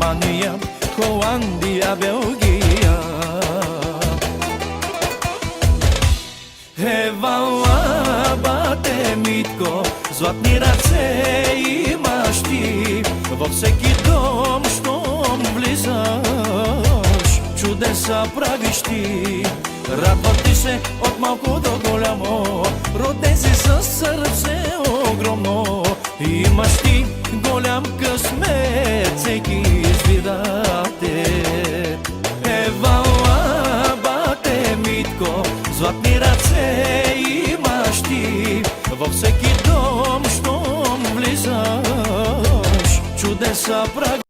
Германия, Холандия, Белгия. Евала, бате, Митко, златни ръце имаш ти. Във всеки дом, щом влизаш, чудеса правиш ти. Радва ти се от малко до голямо, роден си със сърце огромно. Имаш ти голям късмет, всеки избира те. Евала, бате, Митко, златни ръце имаш ти. Във всеки дом, щом влизаш, чудеса прави.